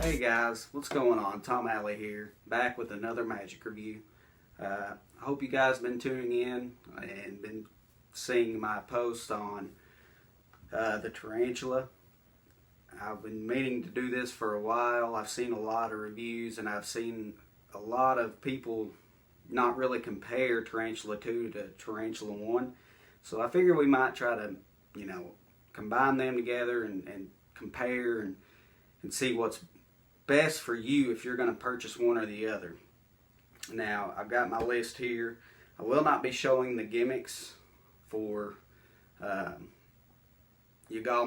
Hey guys, what's going on? Tom Alley here, back with another magic review. I hope you guys have been tuning in and been seeing my post on the Tarantula. I've been meaning to do this for a while. I've seen a lot of reviews and I've seen a lot of people not really compare Tarantula 2 to Tarantula 1. So I figured we might try to, combine them together and compare and see what's best for you if you're going to purchase one or the other. Now, I've got my list here. I will not be showing the gimmicks for Yigal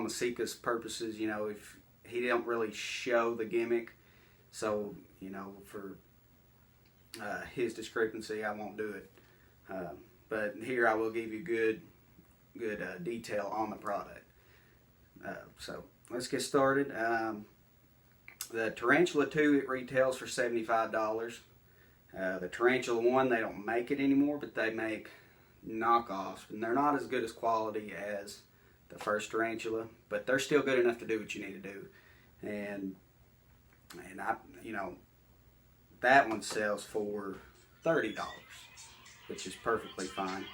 Masika's purposes. If he don't really show the gimmick, so for his discrepancy, I won't do it. But here I will give you good detail on the product. So let's get started. The Tarantula 2, it retails for $75. The Tarantula 1, they don't make it anymore, but they make knockoffs, and they're not as good as quality as the first Tarantula, but they're still good enough to do what you need to do. And I, that one sells for $30, which is perfectly fine.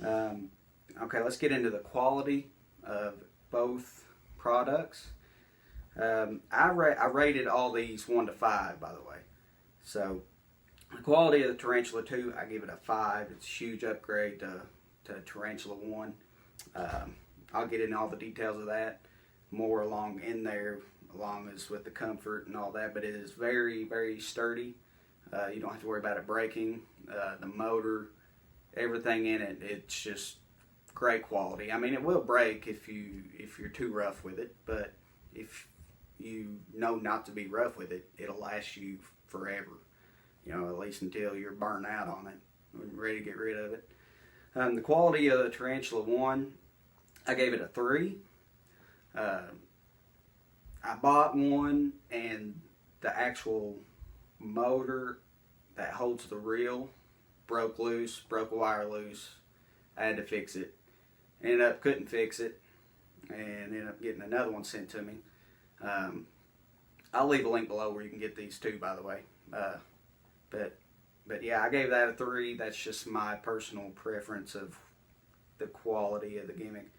Okay, let's get into the quality of both products. I rated all these 1 to 5, by the way. So the quality of the Tarantula 2, I give it a 5. It's a huge upgrade to Tarantula 1. I'll get into all the details of that more along in there, along as with the comfort and all that. But it is very, very sturdy. You don't have to worry about it breaking. The motor, everything in it, it's just great quality. I mean, it will break if you're too rough with it, but if you know not to be rough with it, it'll last you forever. At least until you're burnt out on it and ready to get rid of it. The quality of the Tarantula 1, I gave it a 3. I bought one, and the actual motor that holds the reel broke a wire loose. I had to fix it. Ended up couldn't fix it, and ended up getting another one sent to me. I'll leave a link below where you can get these too, by the way. But yeah, I gave that a 3. That's just my personal preference of the quality of the gimmick.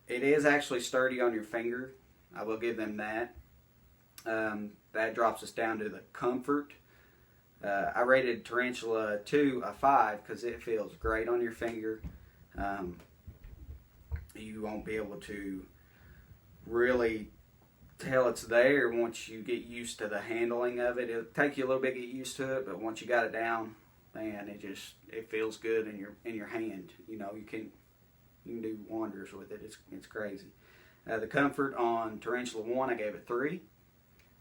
It is actually sturdy on your finger. I will give them that. That drops us down to the comfort. I rated Tarantula 2 a 5 because it feels great on your finger. You won't be able to really tell it's there once you get used to the handling of it. It'll take you a little bit to get used to it, but once you got it down, man, it feels good in your hand. You can do wonders with it. It's crazy. The comfort on Tarantula 1, I gave it 3.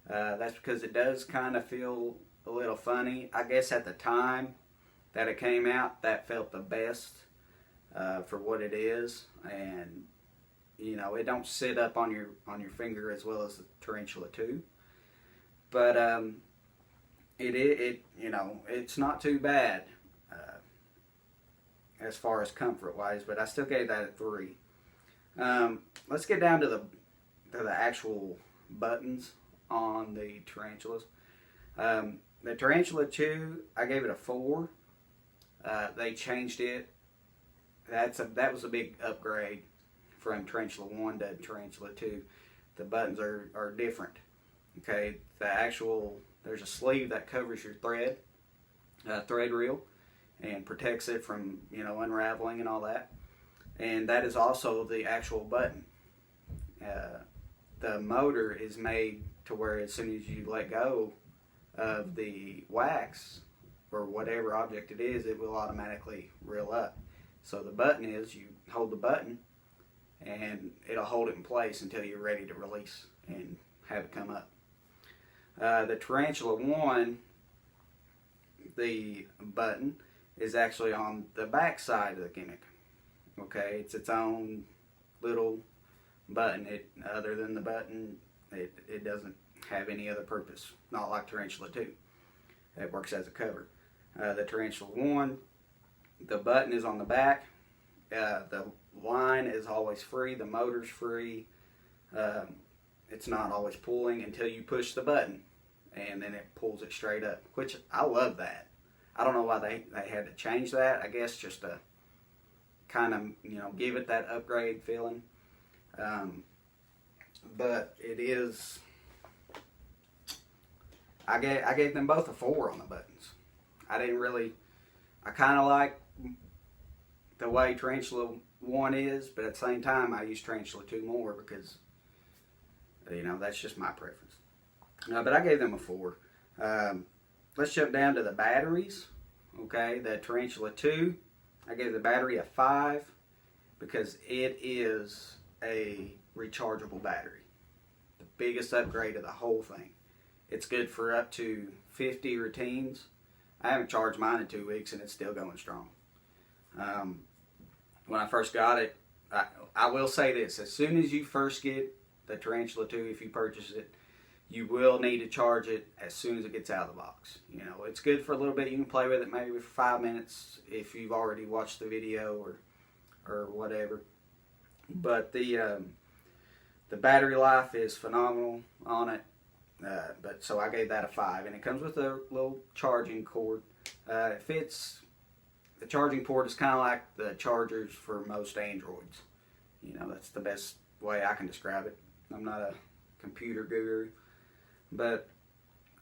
That's because it does kind of feel a little funny. I guess at the time that it came out, that felt the best for what it is, and it don't sit up on your finger as well as the Tarantula 2, but it's not too bad as far as comfort wise, but I still gave that a 3. Let's get down to the actual buttons on the Tarantulas. The Tarantula 2, I gave it a 4. They changed it. That was a big upgrade from Tarantula 1 to Tarantula 2. The buttons are different. Okay, there's a sleeve that covers your thread reel and protects it from unraveling and all that. And that is also the actual button. The motor is made to where as soon as you let go of the wax or whatever object it is, it will automatically reel up. So the button is, you hold the button and it'll hold it in place until you're ready to release and have it come up. The Tarantula 1, the button is actually on the back side of the gimmick. Okay, it's its own little button. Other than the button, it doesn't have any other purpose. Not like Tarantula 2. It works as a cover. The Tarantula 1, the button is on the back. The line is always free. The motor's free. it's not always pulling until you push the button, and then it pulls it straight up, which I love that. I don't know why they had to change that. I guess just to kind of, give it that upgrade feeling. But it is, I gave them both a 4 on the buttons. I kind of like the way Tarantula 1 is, but at the same time I use Tarantula 2 more because, that's just my preference. But I gave them a 4. Let's jump down to the batteries. Okay, the Tarantula 2, I gave the battery a 5 because it is a rechargeable battery. The biggest upgrade of the whole thing. It's good for up to 50 routines. I haven't charged mine in 2 weeks and it's still going strong. When I first got it, I will say this, as soon as you first get the Tarantula 2, if you purchase it, you will need to charge it as soon as it gets out of the box. It's good for a little bit. You can play with it maybe for 5 minutes if you've already watched the video or whatever. But the battery life is phenomenal on it. So I gave that a 5, and it comes with a little charging cord. It fits. The charging port is kind of like the chargers for most Androids. That's the best way I can describe it. I'm not a computer guru, but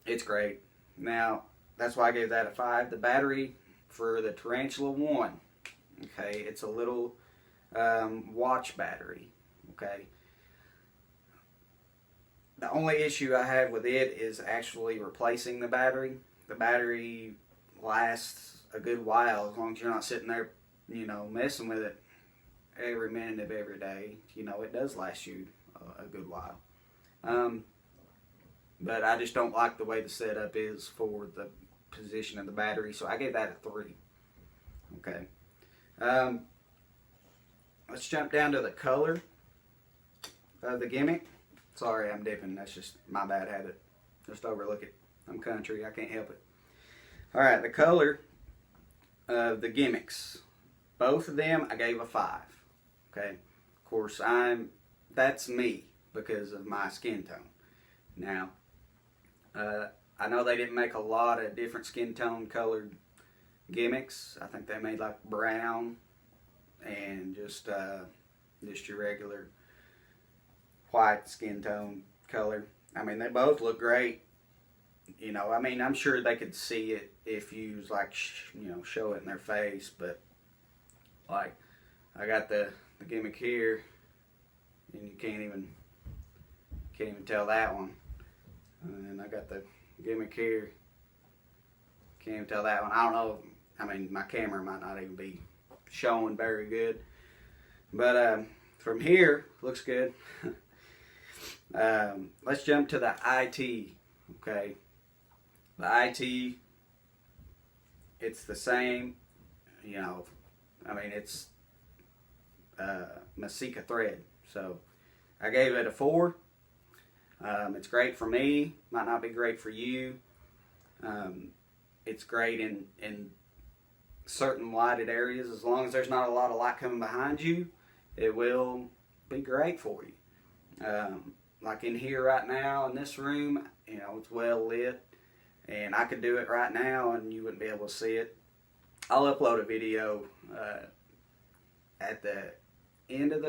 it's great. Now, that's why I gave that a 5. The battery for the Tarantula 1, okay, it's a little watch battery, okay. The only issue I have with it is actually replacing the battery. The battery lasts a good while as long as you're not sitting there, messing with it every minute of every day. It does last you a good while. But I just don't like the way the setup is for the position of the battery, so I gave that a 3. Okay. Let's jump down to the color of the gimmick. Sorry, I'm dipping. That's just my bad habit. Just overlook it. I'm country. I can't help it. All right, the color of the gimmicks. Both of them, I gave a 5. Okay. Of course, that's me because of my skin tone. Now, I know they didn't make a lot of different skin tone colored gimmicks. I think they made like brown and just your regular white skin tone color. I mean, they both look great. I'm sure they could see it if you was like, show it in their face, but like, I got the gimmick here, and you can't even tell that one. And I got the gimmick here, can't even tell that one. I don't know. My camera might not even be showing very good, but from here looks good. Let's jump to the IT. Okay, the IT, it's the same. It's Masika thread. So I gave it a 4. It's great for me. Might not be great for you. It's great in certain lighted areas. As long as there's not a lot of light coming behind you, it will be great for you. Like in here right now in this room, it's well lit, and I could do it right now and you wouldn't be able to see it. I'll upload a video at the end of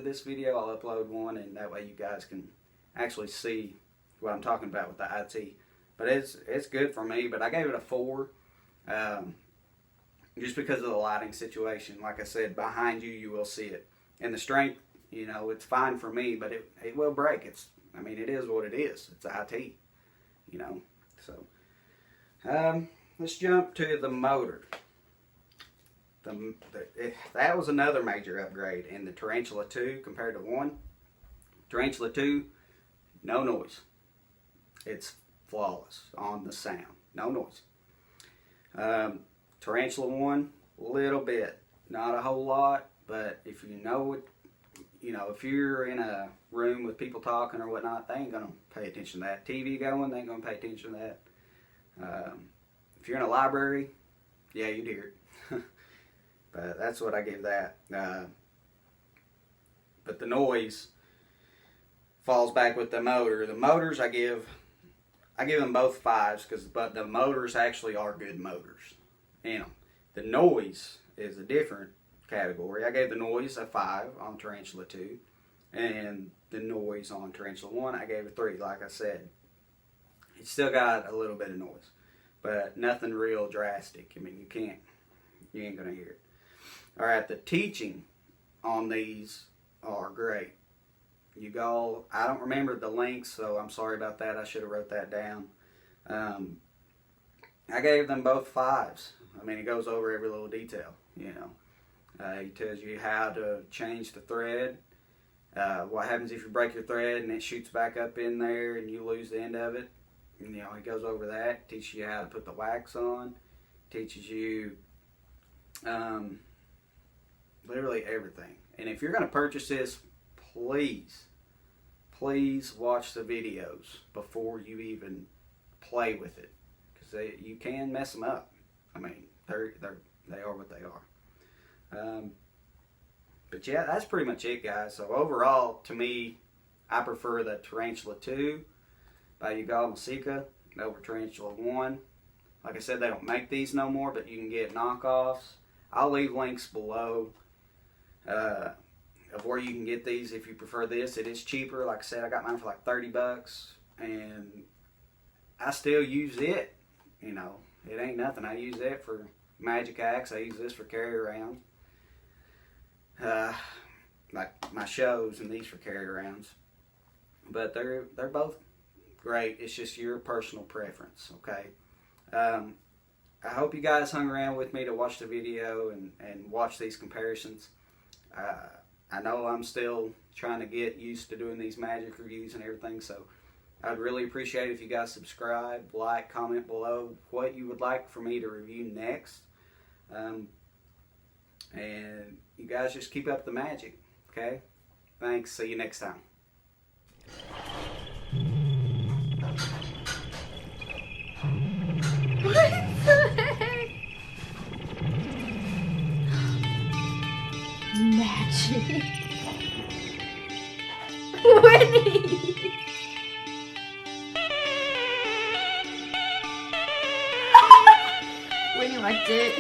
this video. I'll upload one, and that way you guys can actually see what I'm talking about with the IT. But it's good for me. But I gave it a 4, just because of the lighting situation. Like I said, behind you, you will see it, and the strength. It's fine for me, but it will break. It is what it is. It's IT. So let's jump to the motor. That was another major upgrade in the Tarantula 2 compared to 1. Tarantula 2, no noise. It's flawless on the sound. No noise. Tarantula 1, little bit. Not a whole lot, but if you know it, if you're in a room with people talking or whatnot, they ain't going to pay attention to that. TV going, they ain't going to pay attention to that. If you're in a library, yeah, you'd hear it. But that's what I give that. But the noise, falls back with the motor. The motors I give them both 5s but the motors actually are good motors in them. The noise is a different category. I gave the noise a 5 on Tarantula 2, and the noise on Tarantula 1 I gave a 3. Like I said, it still got a little bit of noise, but nothing real drastic. I mean, you ain't gonna hear it. All right, the teaching on these are great. I don't remember the links, so I'm sorry about that. I should have wrote that down. I gave them both 5s. I mean, it goes over every little detail, you know. He tells you how to change the thread. What happens if you break your thread and it shoots back up in there and you lose the end of it. And, you know, he goes over that. Teaches you how to put the wax on. Teaches you literally everything. And if you're going to purchase this, please watch the videos before you even play with it, because you can mess them up. I mean, they are what they are. But yeah, that's pretty much it, guys. So overall, to me, I prefer the Tarantula 2 by Yugal Masika over Tarantula 1. Like I said, they don't make these no more, but you can get knockoffs. I'll leave links below of where you can get these if you prefer this. It is cheaper. Like I said, I got mine for like $30, and I still use it. You know, it ain't nothing. I use it for magic acts. I use this for carry around, like my shows, and these for carry arounds. But they're both great. It's just your personal preference. Okay. I hope you guys hung around with me to watch the video and watch these comparisons. I know I'm still trying to get used to doing these magic reviews and everything, so I'd really appreciate it if you guys subscribe, like, comment below what you would like for me to review next. And you guys just keep up the magic, okay? Thanks. See you next time. What the heck? Magic. Winnie! Winnie liked it.